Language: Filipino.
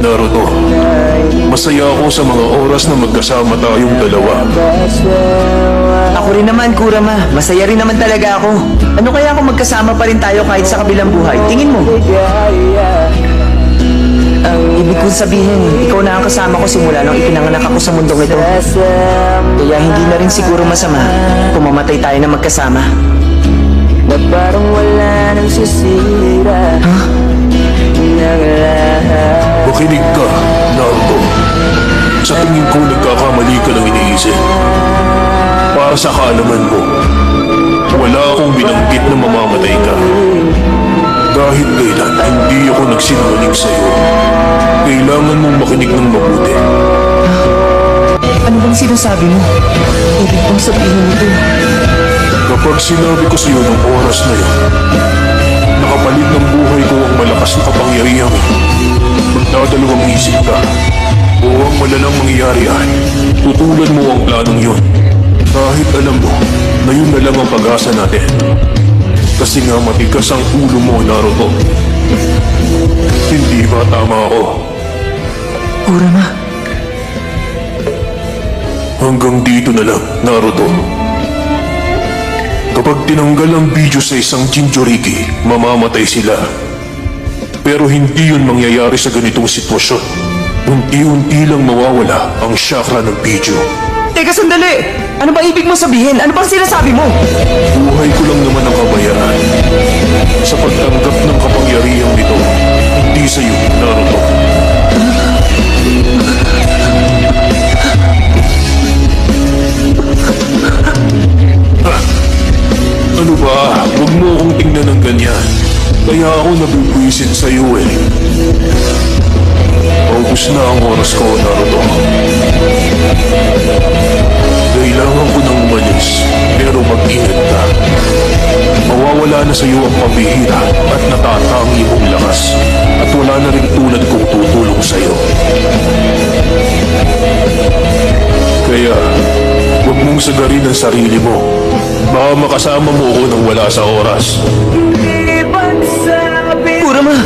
Naruto, masaya ako sa mga oras na magkasama tayong dalawa. Ako rin naman, Kurama. Masaya rin naman talaga ako. Ano kaya kung magkasama pa rin tayo kahit sa kabilang buhay? Tingin mo. Ibig kong sabihin, ikaw na ang kasama ko simula nung ipinanganak ako sa mundong ito. Kaya hindi na rin siguro masama kung mamatay tayo na magkasama. Na parang wala nang sisira ng lahat. Makinig ka, Naruto. Sa tingin ko nagkakamali ka ng iniisip. Para sa kaalaman mo, wala akong binanggit na mamamatay ka. Kahit kailan, hindi ako nagsinungaling sa'yo. Kailangan mong makinig ng mabuti. Ano bang sinasabi mo? Ibig kong sabihin nito. Kapag sinabi ko sa'yo ng oras na yun, nakapalit ng buhay ko ang malakas na kapangyarihan. Magdadalawang isip ka, o ang malalang mangyayari ay tutulan mo ang planong yun. Kahit alam mo na yun na lang ang pag-asa natin. Kasi nga matigas ang ulo mo, Naruto. Hindi ba tama ako? Kurama. Hanggang dito na lang, Naruto. Kapag tinanggal ang video sa isang Jinchuriki, mamamatay sila. Pero hindi yun mangyayari sa ganitong sitwasyon. Unti-unti lang mawawala ang chakra ng video. Teka, sandali! Ano ba ibig mo sabihin? Ano bang sinasabi mo? Buhay ko lang naman ang kabayaran sa pagtanggap ng kapangyarihang ito. Hindi sa iyo, Naruto. Ano ba? Huwag mo akong tingnan ng ganyan. Kaya ako nabibwisit sa iyo eh. Paubos na ang oras ko, Naruto. Kailangan ko nang umalis, pero mag-ingat ka. Mawawala na sa iyo ang pambihira at natatangi mong lakas. At wala na rin tulad kong tutulong sa iyo. Kaya, huwag mong sagarin ang sarili mo. Baka makasama mo ako nang wala sa oras. Kurama!